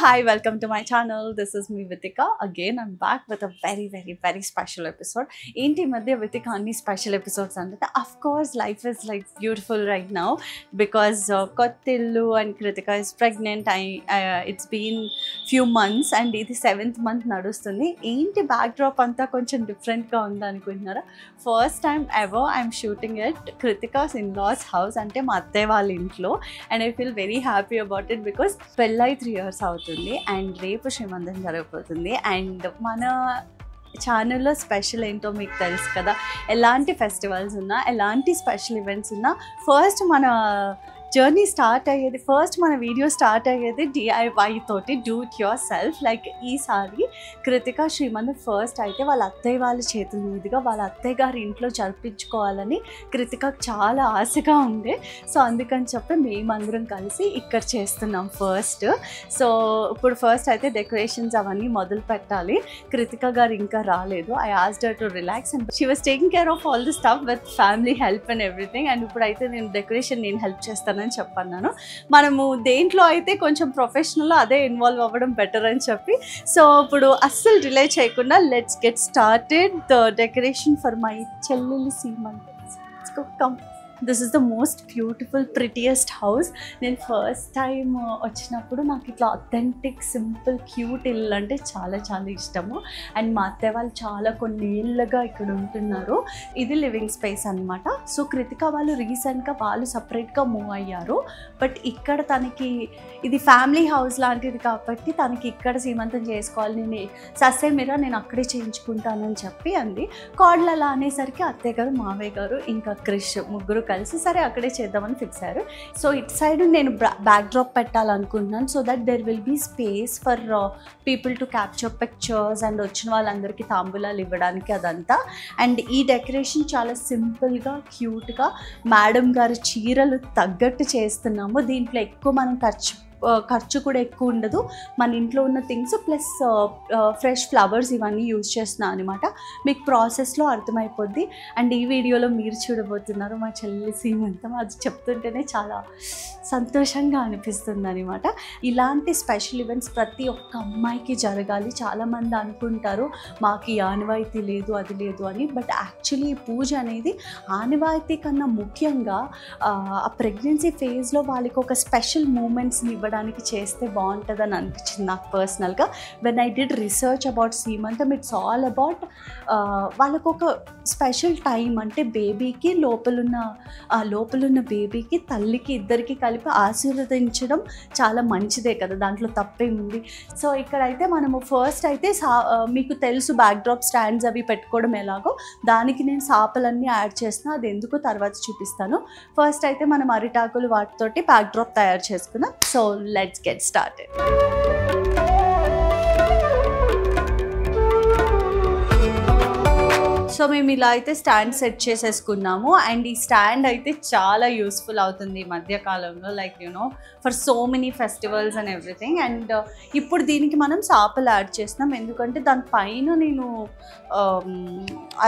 hi, welcome to my channel. This is me Vitika. Again, I'm back with a very special episode. ఏంటి మధ్య Vitika అన్ని special episodes అంటే of course life is like beautiful right now because Kottillu and Kritika is pregnant. It's been few months and ఇది 7th month నడుస్తుంది. ఏంటి backdrop అంతా కొంచెం different గా ఉంది అనుకుంటున్నారా? First time ever I'm shooting at Kritika's in-laws house అంటే మా అత్తయ్య వాళ్ళ ఇంట్లో and I feel very happy about it because పెళ్ళై 3 years అవుతుంది అండ్ రేపు శ్రీమంతం జరగబోతుంది అండ్ మన ఛానల్లో స్పెషల్ ఏంటో మీకు తెలుసు కదా, ఎలాంటి ఫెస్టివల్స్ ఉన్నా ఎలాంటి స్పెషల్ ఈవెంట్స్ ఉన్నా ఫస్ట్ మన జర్నీ స్టార్ట్ అయ్యేది, ఫస్ట్ మన వీడియో స్టార్ట్ అయ్యేది DIY తోటి, do it your self. Like ఈసారి కృతిక శ్రీమంతం ఫస్ట్ అయితే వాళ్ళ అత్తయ్య వాళ్ళ చేతుల మీదుగా వాళ్ళ అత్తయ్య గారి ఇంట్లో జరిపించుకోవాలని కృతికకు చాలా ఆశగా ఉండే. సో అందుకని చెప్పి మేమందరం కలిసి ఇక్కడ చేస్తున్నాం ఫస్ట్. సో ఇప్పుడు ఫస్ట్ అయితే డెకరేషన్స్ అవన్నీ మొదలు పెట్టాలి. కృతిక గారు ఇంకా రాలేదు. I asked her to relax and she was taking care of all the stuff with family help and everything. And ఇప్పుడైతే నేను డెకరేషన్ నేను హెల్ప్ చేస్తాను అని చెప్పన్నాను. మనము దేంట్లో అయితే కొంచెం ప్రొఫెషనల్ అదే ఇన్వాల్వ్ అవ్వడం బెటర్ అని చెప్పి, సో ఇప్పుడు అస్సలు డిలే చేయకుండా let's get started the decoration for my చెల్లెలి సీమంతం. This is the most beautiful prettiest house. నేను ఫస్ట్ టైం వచ్చినప్పుడు నాకు ఇట్లా అథెంటిక్ సింపుల్ క్యూట్ ఇల్లు అంటే చాలా ఇష్టము. అండ్ మా అత్తయ్య వాళ్ళు చాలా కొన్ని ఏళ్ళుగా ఇక్కడ ఉంటున్నారు. ఇది లివింగ్ స్పేస్ అనమాట. సో కృతిక వాళ్ళు రీసెంట్గా వాళ్ళు సపరేట్గా మూవ్ అయ్యారు. బట్ ఇక్కడ తనకి ఇది ఫ్యామిలీ హౌస్ లాంటిది కాబట్టి తనకి ఇక్కడ సీమంతం చేసుకోవాలి, నేను అక్కడే చేయించుకుంటానని చెప్పి అంది. కోడలు అలా అనేసరికి అత్తయ్య గారు, మావయ్య గారు ఇంకా క్రిష్ ముగ్గురు కలిసి సరే అక్కడే చేద్దామని ఫిక్స్ అయ్యారు. సో ఇట్ సైడ్ నేను బ్యాక్ డ్రాప్ పెట్టాలనుకుంటున్నాను so that there will be space for people to capture pictures and వచ్చిన వాళ్ళందరికీ తాంబూలాలు ఇవ్వడానికి అదంతా. అండ్ ఈ డెకరేషన్ చాలా సింపుల్గా క్యూట్గా మేడం గారి చీరలు తగ్గట్టు చేస్తున్నాము. దీంట్లో ఎక్కువ మనం ఖర్చు కూడా ఎక్కువ ఉండదు. మన ఇంట్లో ఉన్న థింగ్స్ ప్లస్ ఫ్రెష్ ఫ్లవర్స్ ఇవన్నీ యూజ్ చేస్తున్నాను అనమాట. మీకు ప్రాసెస్లో అర్థమైపోద్ది. అండ్ ఈ వీడియోలో మీరు చూడబోతున్నారు మా చెల్లి సీమంతం. అది చెప్తుంటేనే చాలా సంతోషంగా అనిపిస్తుంది అనమాట. ఇలాంటి స్పెషల్ ఈవెంట్స్ ప్రతి ఒక్క అమ్మాయికి జరగాలి. చాలామంది అనుకుంటారు మాకు ఈ ఆనవాయితీ లేదు అది లేదు అని. బట్ యాక్చువల్లీ ఈ పూజ అనేది ఆనవాయితీ కన్నా ముఖ్యంగా ఆ ప్రెగ్నెన్సీ ఫేజ్లో వాళ్ళకి ఒక స్పెషల్ మూమెంట్స్ని ఇవ్వడానికి చేస్తే బాగుంటుందని అనిపించింది నాకు పర్సనల్గా. When I did research about సీమంతం ఇట్స్ ఆల్ అబౌట్ వాళ్ళకు ఒక స్పెషల్ టైం, అంటే బేబీకి లోపలున్న బేబీకి తల్లికి ఇద్దరికి కలిపి ఆశీర్వదించడం చాలా మంచిదే కదా, దాంట్లో తప్పేముంది. సో ఇక్కడైతే మనము ఫస్ట్ అయితే మీకు తెలుసు బ్యాక్ డ్రాప్ స్టాండ్స్ అవి పెట్టుకోవడం ఎలాగో, దానికి నేను సాపలన్నీ యాడ్ చేస్తున్నా. అది ఎందుకు తర్వాత చూపిస్తాను. ఫస్ట్ అయితే మనం అరిటాకులు వాటితోటి బ్యాక్ డ్రాప్ తయారు చేసుకున్నాం. So let's get started. So మేము ఇలా అయితే స్టాండ్ సెట్ చేసేసుకున్నాము. అండ్ ఈ స్టాండ్ అయితే చాలా యూస్ఫుల్ అవుతుంది ఈ మధ్యకాలంలో, like for so many festivals and everything. And ఇప్పుడు దీనికి మనం సాపలు యాడ్ చేస్తున్నాం ఎందుకంటే దానిపైన నేను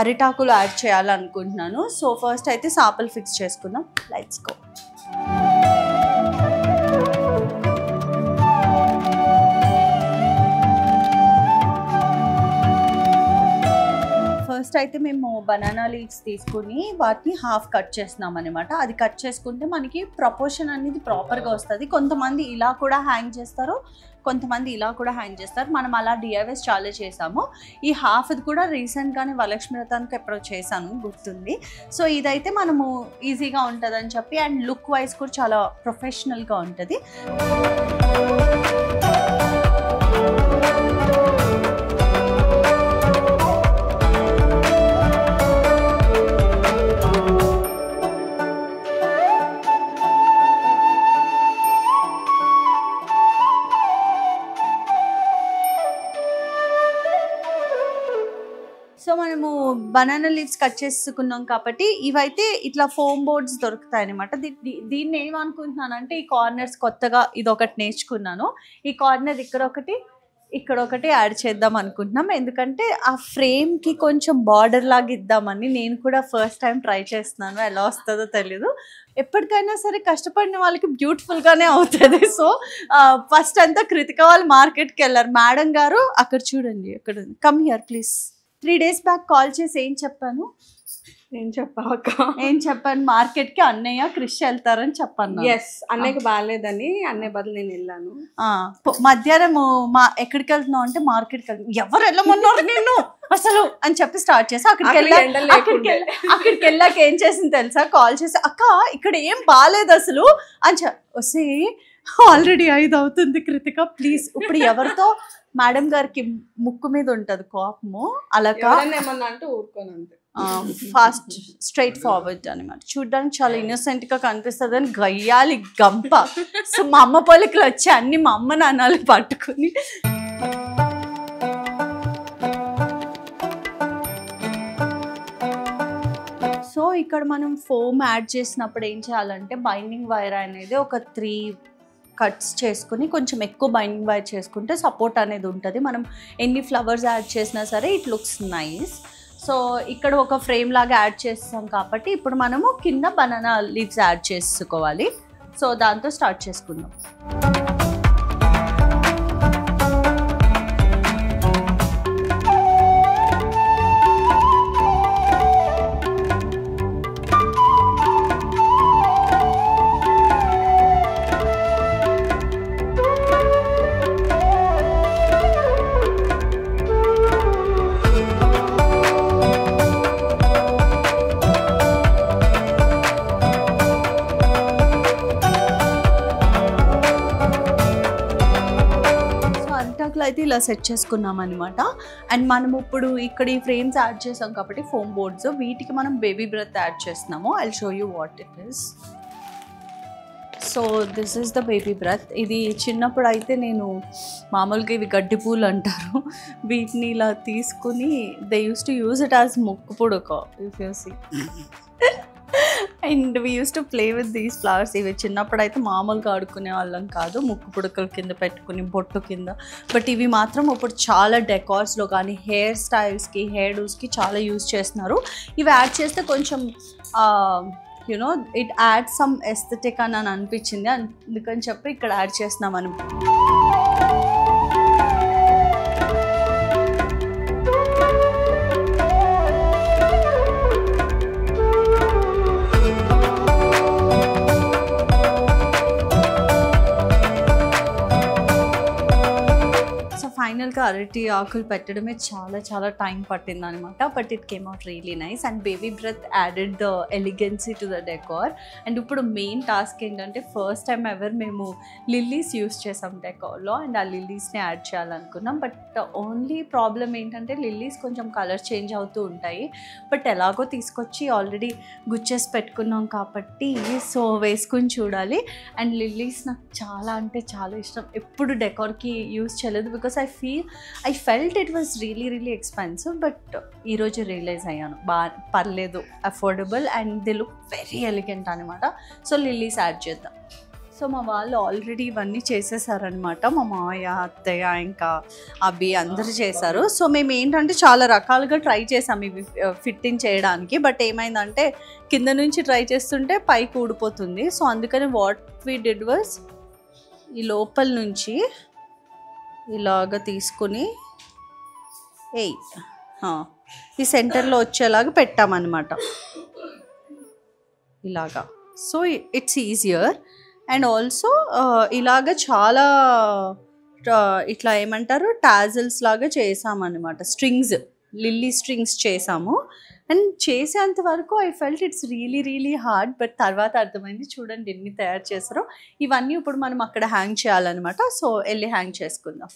అరిటాకులు యాడ్ చేయాలనుకుంటున్నాను. సో ఫస్ట్ అయితే సాపలు ఫిక్స్ చేసుకుందాం. Let's go. ఫస్ట్ అయితే మేము బనానా లీవ్స్ తీసుకుని వాటిని హాఫ్ కట్ చేస్తున్నాం అనమాట. అది కట్ చేసుకుంటే మనకి ప్రపోర్షన్ అనేది ప్రాపర్గా వస్తుంది. కొంతమంది ఇలా కూడా హ్యాంగ్ చేస్తారు, కొంతమంది ఇలా కూడా హ్యాంగ్ చేస్తారు. మనం అలా DIYs చాలా చేసాము. ఈ హాఫ్ది కూడా రీసెంట్గానే వరలక్ష్మి వ్రతానికి ఎప్పుడో చేశాను, గుర్తుంది. సో ఇదైతే మనము ఈజీగా ఉంటుందని చెప్పి అండ్ లుక్ వైజ్ కూడా చాలా ప్రొఫెషనల్గా ఉంటుంది. సో మనము బనానా లీవ్స్ కట్ చేసుకున్నాం కాబట్టి ఇవైతే ఇట్లా ఫోమ్ బోర్డ్స్ దొరుకుతాయి అనమాట. దీన్ని ఏమనుకుంటున్నానంటే ఈ కార్నర్స్ కొత్తగా ఇది ఒకటి నేర్చుకున్నాను. ఈ కార్నర్ ఇక్కడ ఒకటి యాడ్ చేద్దాం అనుకుంటున్నాం. ఎందుకంటే ఆ ఫ్రేమ్కి కొంచెం బార్డర్ లాగా ఇద్దామని. నేను కూడా ఫస్ట్ టైం ట్రై చేస్తున్నాను, ఎలా వస్తుందో తెలీదు. ఎప్పటికైనా సరే కష్టపడిన వాళ్ళకి బ్యూటిఫుల్గానే అవుతుంది. సో ఫస్ట్ అంతా కృతిక వాళ్ళు మార్కెట్కి వెళ్ళారు. మేడం గారు అక్కడ చూడండి, అక్కడ come here please. 3 days back call చేసి ఏం చెప్పాను, ఏం చెప్పాను, మార్కెట్కి అన్నయ్య క్రిష్ వెళ్తారని చెప్పాను. ఎస్, అన్నయ్యకి బాగాలేదని అన్నయ్య బదులు నేను వెళ్ళాను. మధ్యాహ్నం ఎక్కడికి వెళ్తున్నావు అంటే మార్కెట్కి వెళ్తాను. ఎవరు వెళ్ళమన్నారు నిన్ను అసలు అని చెప్పి స్టార్ట్ చేసి అక్కడికి వెళ్ళాక ఏం చేసింది తెలుసా, కాల్ చేసి అక్క ఇక్కడ ఏం బాగాలేదు అసలు అని వస్తే ఆల్రెడీ 5 అవుతుంది కృతిక ప్లీజ్. ఇప్పుడు ఎవరితో మేడం గారికి ముక్కు మీద ఉంటది కోపము, అలాగా ఏమన్నా అంటే ఊరుకోను అంతే. ఫాస్ట్ స్ట్రైట్ ఫార్వర్డ్ అనమాట. చూడ్డానికి చాలా ఇన్నోసెంట్ గా కనిపిస్తుంది అని గయ్యాలి గంప. సో మా అమ్మ పొలికలు వచ్చి అన్ని మా అమ్మ నాన్నలు పట్టుకుని సో ఇక్కడ మనం ఫోమ్ యాడ్ చేసినప్పుడు ఏం చేయాలంటే బైండింగ్ వైర్ అనేది ఒక 3 కట్స్ చేసుకుని కొంచెం ఎక్కువ బైండింగ్ వైర్ చేసుకుంటే సపోర్ట్ అనేది ఉంటుంది. మనం ఎన్ని ఫ్లవర్స్ యాడ్ చేసినా సరే ఇట్ లుక్స్ నైస్. సో ఇక్కడ ఒక ఫ్రేమ్ లాగా యాడ్ చేస్తాం కాబట్టి ఇప్పుడు మనము కింద బనానా లీవ్స్ యాడ్ చేసుకోవాలి. సో దాంతో స్టార్ట్ చేసుకుందాం. అయితే ఇలా సెట్ చేసుకున్నాం అనమాట. అండ్ మనం ఇప్పుడు ఇక్కడ ఈ ఫ్రేమ్స్ యాడ్ చేసాం కాబట్టి ఫోమ్ బోర్డ్స్, వీటికి మనం బేబీ బ్రెత్ యాడ్ చేస్తున్నాము. I show you what it is. So this is the baby breath. ఇది చిన్నప్పుడు అయితే నేను మామూలుగా ఇవి గడ్డి పూలు అంటారు, వీటిని ఇలా తీసుకుని they use to use it as ముక్కు పుడక if you see. And we use to play with these flowers. ఇవి చిన్నప్పుడు అయితే మామూలుగా ఆడుకునే వాళ్ళం కాదు, ముక్కు పుడకల కింద పెట్టుకుని బొట్టు కింద. బట్ ఇవి మాత్రం ఇప్పుడు చాలా డెకార్స్లో కానీ హెయిర్ స్టైల్స్కి హెయిర్ డూస్కి చాలా యూజ్ చేస్తున్నారు. ఇవి యాడ్ చేస్తే కొంచెం you know it add some aesthetic అని అనిపించింది, అందుకని చెప్పి ఇక్కడ యాడ్ చేస్తున్నాం మనం. ఫైనల్గా అరటి ఆకులు పెట్టడమే చాలా చాలా టైం పట్టింది అనమాట. But it came out really nice and baby breath added the elegancy to the decor. And ఇప్పుడు మెయిన్ టాస్క్ ఏంటంటే ఫస్ట్ టైం ఎవర్ మేము లిల్లీస్ యూస్ చేసాం డెకార్లో అండ్ ఆ లిల్లీస్ని యాడ్ చేయాలనుకున్నాం. బట్ ఓన్లీ ప్రాబ్లం ఏంటంటే లిల్లీస్ కొంచెం కలర్ చేంజ్ అవుతూ ఉంటాయి. బట్ ఎలాగో తీసుకొచ్చి ఆల్రెడీ గుచ్చేసి పెట్టుకున్నాం కాబట్టి సో వేసుకుని చూడాలి. అండ్ లిల్లీస్ నాకు చాలా అంటే చాలా ఇష్టం. ఎప్పుడు డెకార్కి యూస్ చేయలేదు because I felt it was really expensive, but ఈరోజు రియలైజ్ అయ్యాను పర్లేదు, affordable and they look very elegant అనమాట. సో లిల్లీస్ యాడ్ చేద్దాం. సో మా వాళ్ళు ఆల్రెడీ ఇవన్నీ చేసేసారనమాట. మా మావయ్య అత్తయ్య ఇంకా అబ్బి అందరూ చేశారు. సో మేము ఏంటంటే చాలా రకాలుగా ట్రై చేసాం ఇవి ఫిట్టింగ్ చేయడానికి. బట్ ఏమైందంటే కింద నుంచి ట్రై చేస్తుంటే పైకి ఊడిపోతుంది. సో అందుకని వాట్ వీ డిడ్ వాజ్ ఈ లోపల నుంచి ఇలాగ తీసుకుని ఈ సెంటర్లో వచ్చేలాగా పెట్టామన్నమాట ఇలాగా. So it's easier and also ఇలాగ చాలా ఇట్లా ఏమంటారు టాజిల్స్ లాగా చేసామన్నమాట. స్ట్రింగ్స్, లిల్లీ స్ట్రింగ్స్ చేసాము. అండ్ చేసేంత వరకు I felt it's really hard. But తర్వాత అర్థమైంది, చూడండి ఎన్ని తయారు చేస్తారో. ఇవన్నీ ఇప్పుడు మనం అక్కడ హ్యాంగ్ చేయాలన్నమాట. సో వెళ్ళి హ్యాంగ్ చేసుకుందాం.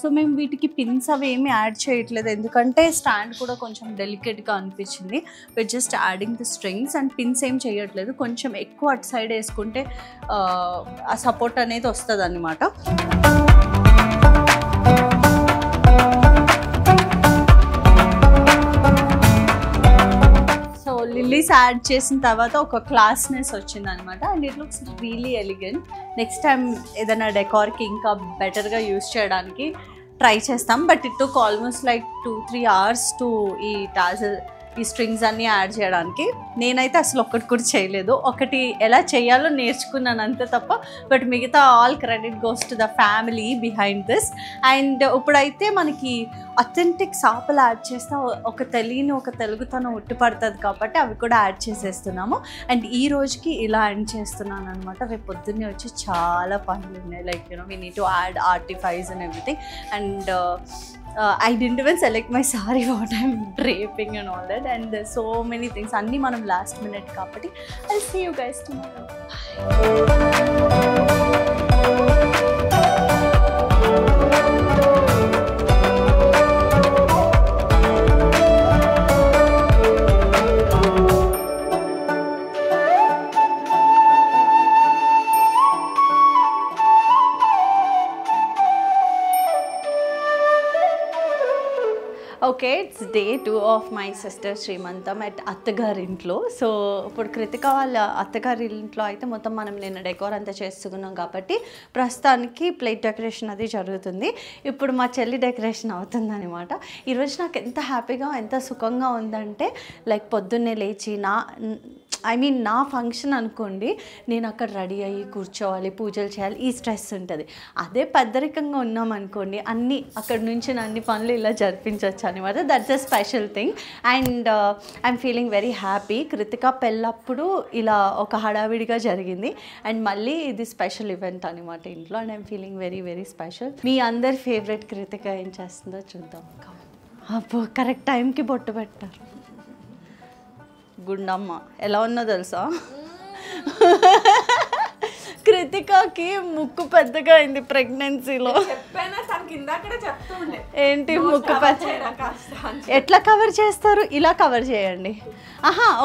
సో మేము వీటికి పిన్స్ అవి ఏమి యాడ్ చేయట్లేదు, ఎందుకంటే స్టాండ్ కూడా కొంచెం డెలికేట్గా అనిపించింది. With just adding the strings and pins ఏం చేయట్లేదు. కొంచెం ఎక్కువ అటు సైడ్ వేసుకుంటే ఆ సపోర్ట్ అనేది వస్తుంది అన్నమాట. సో లిల్లీస్ యాడ్ చేసిన తర్వాత ఒక క్లాస్నెస్ వచ్చింది అనమాట. And it looks really elegant. Next time ఏదైనా డెకార్కి ఇంకా బెటర్గా యూజ్ చేయడానికి ట్రై చేస్తాం. But it took almost like 2-3 hours to ఈ స్ట్రింగ్స్ అన్నీ యాడ్ చేయడానికి. నేనైతే అసలు ఒక్కటి కూడా చేయలేదు, ఒకటి ఎలా చేయాలో నేర్చుకున్నాను అంతే తప్ప. బట్ మిగతా all credit goes to the family behind this. And ఇప్పుడైతే మనకి అథెంటిక్ చేపలు యాడ్ చేస్తే ఒక తెలుగుతనం ఉట్టిపడుతుంది కాబట్టి అవి కూడా యాడ్ చేసేస్తున్నాము. అండ్ ఈ రోజుకి ఇలా ఎండ్ చేస్తున్నాను అనమాట. రేపు పొద్దున్నే వచ్చి చాలా పనులు ఉన్నాయి, like we need to add artifice and everything. And I didn't even select my saree, what I'm draping and all that, and there's so many things. Anni manam last minute kabatti. I'll see you guys tomorrow. Bye. Okay, it's day 2 of my sister శ్రీమంతం at అత్తగారి ఇంట్లో. So ఇప్పుడు కృతిక వాళ్ళ అత్తగారి ఇంట్లో అయితే మొత్తం మనం నిన్న డెకోర్ అంతా చేసుకున్నాం కాబట్టి ప్రస్తుతానికి ప్లేట్ డెకరేషన్ అది జరుగుతుంది. ఇప్పుడు మా చెల్లి డెకరేషన్ అవుతుంది అనమాట. ఈరోజు నాకు ఎంత హ్యాపీగా ఎంత సుఖంగా ఉందంటే, లైక్ పొద్దున్నే లేచి నా ఫంక్షన్ అనుకోండి, నేను అక్కడ రెడీ అయ్యి కూర్చోవాలి, పూజలు చేయాలి, ఈ స్ట్రెస్ ఉంటుంది. అదే పెద్దరికంగా ఉన్నాం అనుకోండి, అక్కడ నుంచి అన్ని పనులు ఇలా జరిపించవచ్చు అనమాట. That's a special thing. And I'm feeling very happy. Krithika పెళ్ళప్పుడు ఇలా ఒక హడావిడిగా జరిగింది, అండ్ మళ్ళీ ఇది స్పెషల్ ఈవెంట్ అనమాట ఇంట్లో. And I'm feeling very very special. మీ అందరి ఫేవరెట్ కృతిక ఏం చేస్తుందో చూద్దాం. అబ్బో, కరెక్ట్ టైంకి బొట్టు పెట్టారు. గుండమ్మ ఎలా ఉన్నో తెలుసా, కృతికకి ముక్కు పెద్దగా అయింది ప్రెగ్నెన్సీలో. ఏంటి ముక్కు ఎట్లా కవర్ చేస్తారు? ఇలా కవర్ చేయండి.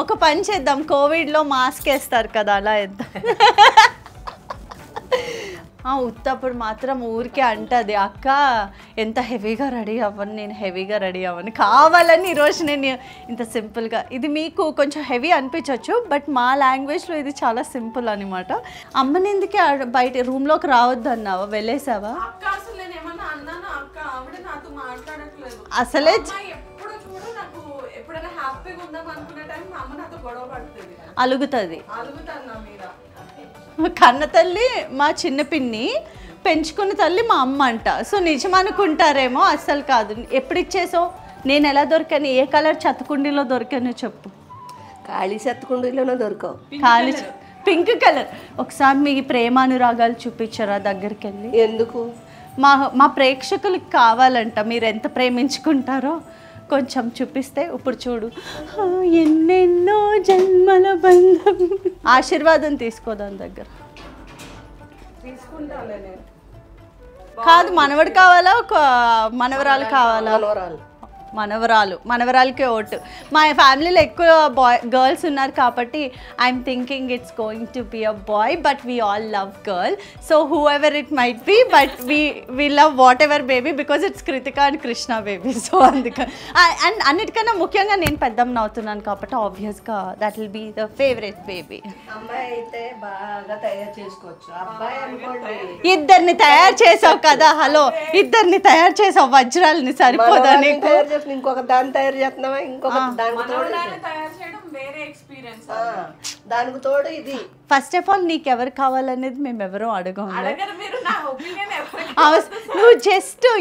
ఒక పని చేద్దాం, కోవిడ్లో మాస్క్ వేస్తారు కదా, అలా వేద్దాం. ఉత్తప్పుడు మాత్రం ఊరికే అంటది, అక్క ఎంత హెవీగా రెడీ అవ్వను, నేను హెవీగా రెడీ అవ్వను, కావాలని ఈరోజు నేను ఇంత సింపుల్గా. ఇది మీకు కొంచెం హెవీ అనిపించవచ్చు, బట్ మా లాంగ్వేజ్లో ఇది చాలా సింపుల్ అనమాట. అమ్మని ఎందుకే బయట రూమ్లోకి రావద్దు అన్నావా, వెళ్ళేసావా? అసలే అలుగుతుంది. కన్న తల్లి మా చిన్న పిన్ని, పెంచుకున్న తల్లి మా అమ్మ అంట. సో నిజమనుకుంటారేమో, అస్సలు కాదు. ఎప్పుడు ఇచ్చేసావు? నేను ఎలా దొరికాను? ఏ కలర్ చెత్తకుండీలో దొరికాను చెప్పు. ఖాళీ చెత్తకుండీలోనే దొరకవు. ఖాళీ పింక్ కలర్. ఒకసారి మీ ప్రేమానురాగాలు చూపించారా దగ్గరికి వెళ్ళి? ఎందుకు? మా ప్రేక్షకులకి కావాలంట, మీరు ఎంత ప్రేమించుకుంటారో కొంచెం చూపిస్తే. ఇప్పుడు చూడు, ఎన్నెన్నో జన్మల బంధం. ఆశీర్వాదం తీసుకోదాం దగ్గర. కాదు, మనవడు కావాలా ఒక మనవరాలు కావాలా? మనవరాలకే ఓటు. మా ఫ్యామిలీలో ఎక్కువ గర్ల్స్ ఉన్నారు కాబట్టి I'm thinking it's going to be a boy, but we all love girl. So who it might be, but we love what baby, because it's Krithika and Krishna baby. So అందుకని, and అన్నిటికన్నా ముఖ్యంగా నేను పెద్దమ్మని అవుతున్నాను కాబట్టి ఆబ్వియస్గా that will be the favourite baby. అమ్మాయి అయితే బాగా తయారు చేసుకోవచ్చు, అబ్బాయి అనుకోండి. ఇద్దరిని తయారు చేసావు కదా, హలో, ఇద్దరిని తయారు చేసావు, వజ్రాలని సరిపోదా నీకు? ఇంకొక దాన్ని తయారు చేస్తున్నావా, ఇంకొక దానికి తోడు ఇది. ఫస్ట్ ఆఫ్ ఆల్ నీకు ఎవరు కావాలనేది మేము ఎవరో అడగం. నువ్వు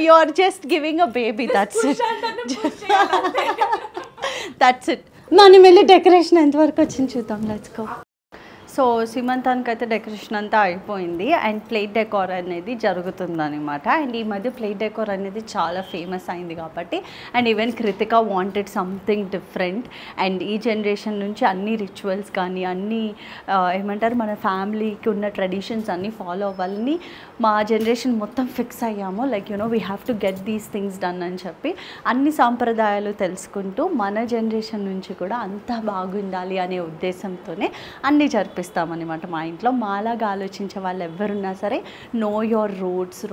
you are just giving a baby, that's it. మనం వెళ్ళి డెకరేషన్ ఎంతవరకు వచ్చింది చూద్దాం, లెట్స్ గో. సో సీమంతానికి అయితే డెకరేషన్ అంతా అయిపోయింది, అండ్ ప్లేట్ డెకోర్ అనేది జరుగుతుందన్నమాట. అండ్ ఈ మధ్య ప్లేట్ డెకోర్ అనేది చాలా ఫేమస్ అయింది కాబట్టి, and even Krittika wanted something different. And ఈ జనరేషన్ నుంచి అన్ని రిచువల్స్ కానీ అన్నీ ఏమంటారు, మన ఫ్యామిలీకి ఉన్న ట్రెడిషన్స్ అన్నీ ఫాలో అవ్వాలని మా జనరేషన్ మొత్తం ఫిక్స్ అయ్యాము. Like we have to get these things done అని చెప్పి అన్ని సాంప్రదాయాలు తెలుసుకుంటూ మన జనరేషన్ నుంచి కూడా అంతా బాగుండాలి అనే ఉద్దేశంతోనే అన్నీ జరిపిస్తాం చేస్తామన్నమాట మా ఇంట్లో. మాలాగా ఆలోచించే వాళ్ళు ఎవరున్నా సరే know your roots,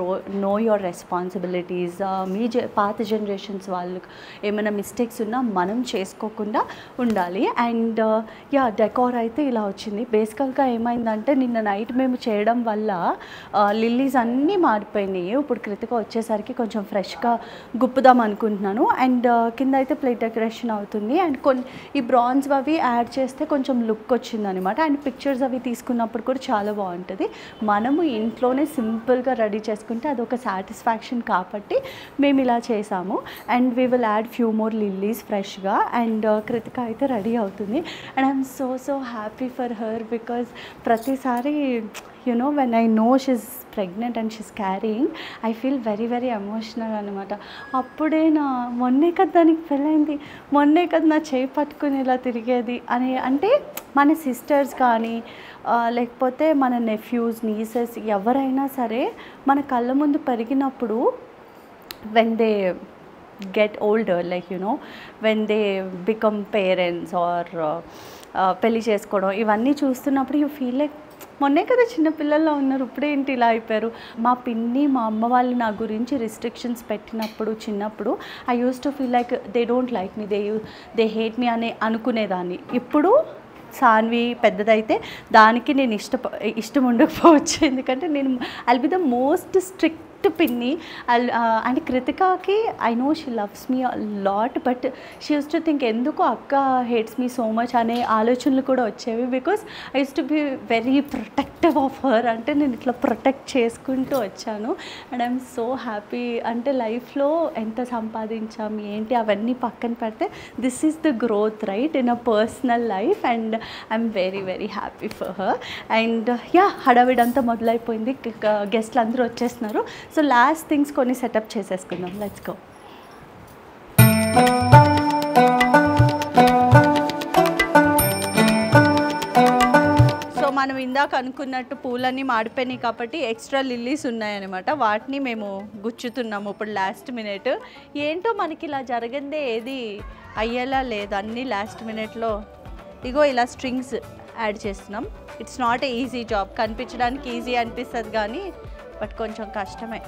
know your responsibilities. మీ పాత జనరేషన్స్ వాళ్ళు ఏమైనా మిస్టేక్స్ ఉన్నా మనం చేసుకోకుండా ఉండాలి. అండ్ యా డెకార్ అయితే ఇలా వచ్చింది. బేసికల్గా ఏమైందంటే నిన్న నైట్ మేము చేయడం వల్ల లిల్లీస్ అన్నీ మారిపోయినాయి. ఇప్పుడు కృతిక వచ్చేసరికి కొంచెం ఫ్రెష్గా గుప్పుదాం అనుకుంటున్నాను. అండ్ కింద అయితే ప్లేట్ డెకరేషన్ అవుతుంది. అండ్ ఈ బ్రాన్స్ అవి యాడ్ చేస్తే కొంచెం లుక్ వచ్చిందనమాట. అండ్ పిక్చర్స్ అవి తీసుకున్నప్పుడు కూడా చాలా బాగుంటుంది. మనము ఇంట్లోనే సింపుల్గా రెడీ చేసుకుంటే అదొక సాటిస్ఫాక్షన్ కాబట్టి మేము ఇలా చేసాము. And we will add few more lilies ఫ్రెష్గా. అండ్ కృతిక అయితే రెడీ అవుతుంది. And I'm so happy for her because ప్రతిసారి when I know she's pregnant and she's carrying, I feel very emotional అనమాట. అప్పుడే మొన్నే కదా దానికి పెళ్ళైంది, మొన్నే కదా నా చేయి పట్టుకుని ఇలా తిరిగేది అని. అంటే మన సిస్టర్స్ కానీ లేకపోతే మన నెఫ్యూస్, నీసెస్ ఎవరైనా సరే మన కళ్ళ ముందు పెరిగినప్పుడు when they get older, when they become parents or పెళ్ళి చేసుకోవడం ఇవన్నీ చూస్తున్నప్పుడు యూ ఫీల్ లైక్ మొన్నే కదా చిన్నపిల్లల్లో ఉన్నారు, ఇప్పుడేంటి ఇలా అయిపోయారు. మా పిన్ని మా అమ్మ వాళ్ళు నా గురించి రిస్ట్రిక్షన్స్ పెట్టినప్పుడు చిన్నప్పుడు I use to feel like they don't like me, they hate me అని అనుకునేదాన్ని. ఇప్పుడు సాన్వి పెద్దదైతే దానికి నేను ఇష్టం ఉండకపోవచ్చు. ఎందుకంటే నేను I will be the most strict పిన్ని. అండ్ కృతికాకి I know she loves me lot, but she use to think ఎందుకు అక్క హేట్స్ మీ సో మచ్ అనే ఆలోచనలు కూడా వచ్చేవి. Because I use to be very protective of her. అంటే నేను ఇట్లా ప్రొటెక్ట్ చేసుకుంటూ వచ్చాను. And I'm so happy. అంటే లైఫ్లో ఎంత సంపాదించాం ఏంటి అవన్నీ పక్కన పెడితే this is the growth right in a personal life. And I'm very happy for her. And yeah హడావిడంతా మొదలైపోయింది, గెస్ట్లు అందరూ వచ్చేస్తున్నారు. సో లాస్ట్ థింగ్స్ కొన్ని సెటప్ చేసేసుకుందాం. Let's go. సో మనం ఇందాక అనుకున్నట్టు పూలన్నీ మాడిపోయినాయి కాబట్టి ఎక్స్ట్రా లిల్లీస్ ఉన్నాయన్నమాట. వాటిని మేము గుచ్చుతున్నాము ఇప్పుడు లాస్ట్ మినిట్. ఏంటో మనకి ఇలా జరిగిందే ఏది అయ్యేలా లేదు, అన్నీ లాస్ట్ మినిట్లో ఇగో ఇలా స్ట్రింగ్స్ యాడ్ చేస్తున్నాం. It's not a easy job. కనిపించడానికి ఈజీ అనిపిస్తుంది కానీ బట్ కొంచెం కష్టమే.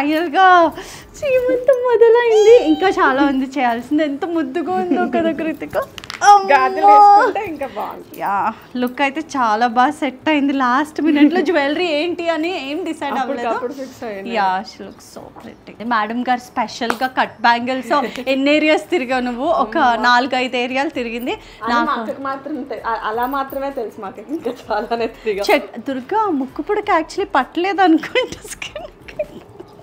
ఫైనల్గా శ్రీమంతం మొదలైంది. ఇంకా చాలా ఉంది చేయాల్సింది. ఎంత ముద్దుగా ఉందో కదా కృతిక. ఇంకా బాగుంది. యా లుక్ అయితే చాలా బాగా సెట్ అయింది. లాస్ట్ మినిట్లో జ్యువెలరీ ఏంటి అని ఏం డిసైడ్ అవ్వలేదు. Yeah look so pretty. Madam గారు స్పెషల్గా కట్ బ్యాంగిల్స్ ఎన్ని ఏరియాస్ తిరిగావు నువ్వు? ఒక 4-5 ఏరియాలు తిరిగింది. నాకు మాత్రం అలా మాత్రమే తెలుసు, మాకు ఇంకా చాలానే దుర్గా ముక్కుపుడికి యాక్చువల్లీ పట్టలేదు అనుకుంటా. స్కిన్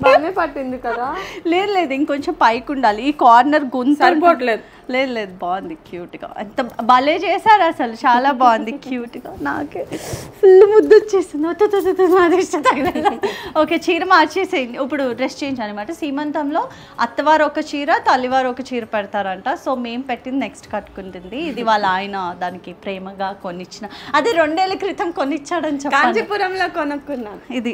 బాగానే పట్టింది కదా. లేదు ఇంకొంచెం పైకి ఉండాలి. ఈ కార్నర్ గొంతు సరిపోవట్లేదు. లేదు బాగుంది క్యూట్గా. ఎంత భలే చేశారు అసలు, చాలా బాగుంది క్యూట్గా. నాకే ఫుల్ ముద్దు వచ్చేసింది. ఓకే చీర మార్చేసేయండి. ఇప్పుడు డ్రెస్ చేంజ్ అనమాట. సీమంతంలో అత్తవారు ఒక చీర, తల్లివారు ఒక చీర పెడతారంట. సో మేము పెట్టింది నెక్స్ట్ కట్టుకుంటుంది. ఇది వాళ్ళ ఆయన దానికి ప్రేమగా కొనిచ్చిన, అదే 2 ఏళ్ల క్రితం కొనిచ్చాడని చెప్పి కాంచీపురంలో కొనుక్కున్నాను. ఇది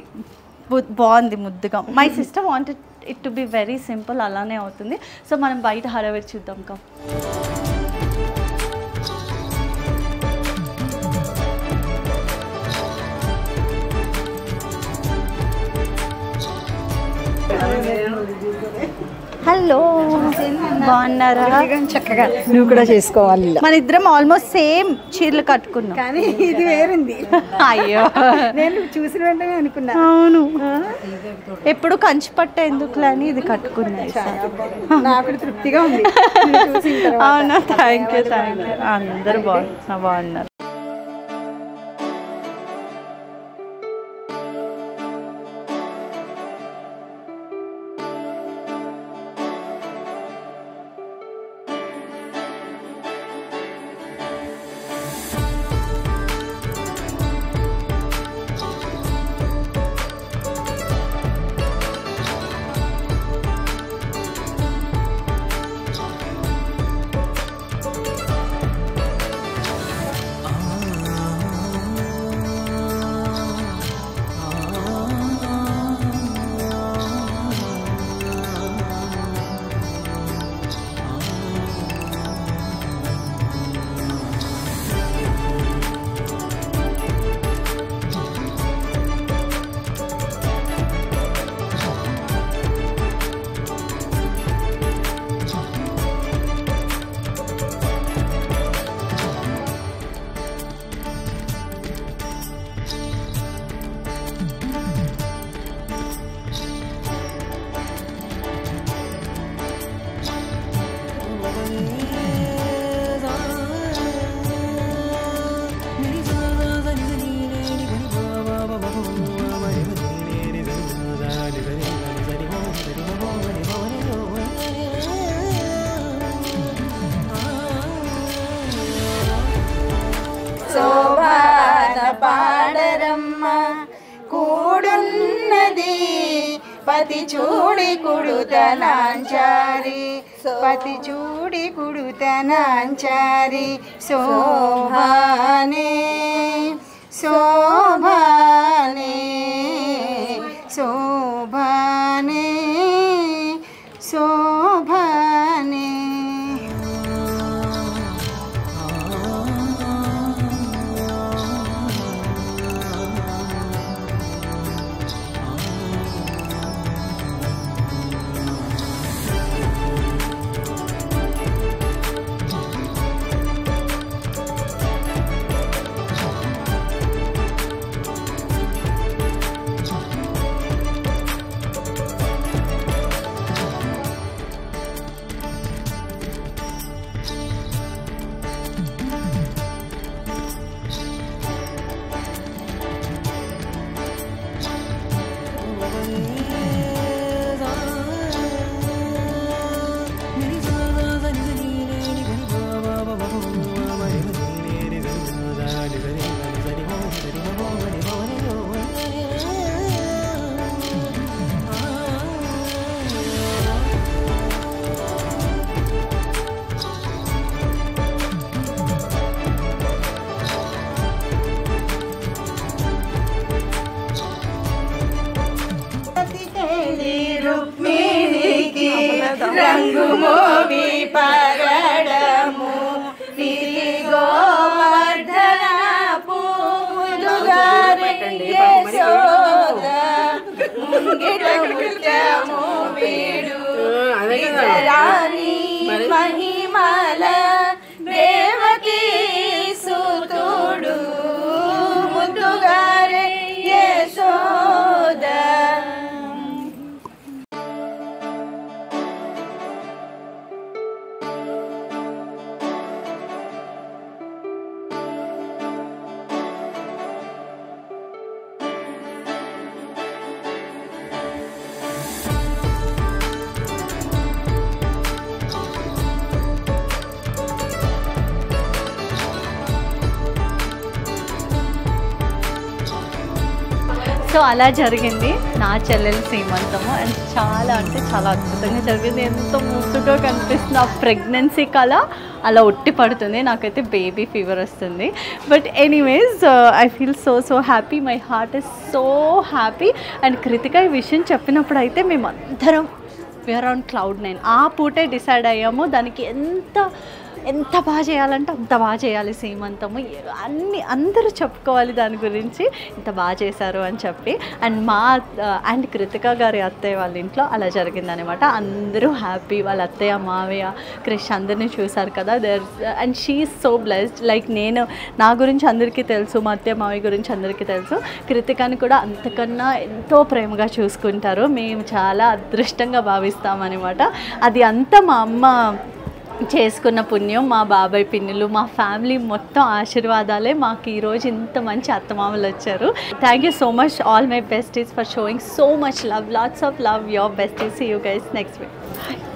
బాగుంది ముద్దుగా. My sister wanted it to be very simple, అలానే అవుతుంది. సో మనం బయట హడావిడి చూద్దాం కా. హలో బాగున్నారా? చక్కగా నువ్వు కూడా చేసుకోవాలి. మన ఇద్దరం ఆల్మోస్ట్ సేమ్ చీరలు కట్టుకున్నాం, కానీ ఇది వేరుంది. అయ్యో నేను చూసిన వెంటనే అనుకున్నా. అవును, ఎప్పుడు కంచి పట్ట ఎందుకులే అని ఇది కట్టుకున్నా. నాకు తృప్తిగా ఉంది. అవునా, థ్యాంక్ యూ. అందరు బాగున్నారు. పాడరమ్మ కూడున్నది పతి చూడి కుడుతనాంచారి, పతి చూడి కుడుతనాంచారి. శోభానే శోభానే శోభానే శోభానే. రంగు మోవి పగడము నిధి గోవర్ధన పూలుగారే యశోద ముంగిట ముత్యము వీడు రాణి మహిమల దేవకీ సుతుడు ముద్దుగారే యశోద. సో అలా జరిగింది నా చెల్లెల సీమంతము. అండ్ చాలా అంటే చాలా అద్భుతంగా జరిగింది. ఎంతో ముద్దుగా కనిపిస్తుంది. ఆ ప్రెగ్నెన్సీ కళ అలా ఒట్టి పడుతుంది. నాకైతే బేబీ ఫీవర్ వస్తుంది. But anyways I feel so happy. My heart is so happy. And Krittika ఈ విషయం చెప్పినప్పుడు అయితే మేమందరం వీఆర్ ఆన్ క్లౌడ్ 9. ఆ పూటే డిసైడ్ అయ్యాము దానికి ఎంత బాగా చేయాలంటే అంత బాగా చేయాలి సీమంతము. అందరూ చెప్పుకోవాలి దాని గురించి, ఇంత బాగా చేశారు అని చెప్పి. అండ్ కృతిక గారి అత్తయ్య వాళ్ళ ఇంట్లో అలా జరిగిందనమాట. అందరూ హ్యాపీ. వాళ్ళ అత్తయ్య మావయ్య క్రిష్ అందరినీ చూశారు కదా. And she is so blessed. Like నా గురించి అందరికీ తెలుసు, మా అత్తయ్య మావయ్య గురించి అందరికీ తెలుసు. కృతికని కూడా అంతకన్నా ఎంతో ప్రేమగా చూసుకుంటారు. మేము చాలా అదృష్టంగా భావిస్తామన్నమాట. అది అంతా మా అమ్మ చేసుకున్న పుణ్యం. మా బాబాయ్ పిన్నులు, మా ఫ్యామిలీ మొత్తం ఆశీర్వాదాలే మాకు ఈరోజు ఇంత మంచి అత్తమామలు వచ్చారు. Thank you so much all my besties for showing so much love. Lots of love your besties. See you guys next week.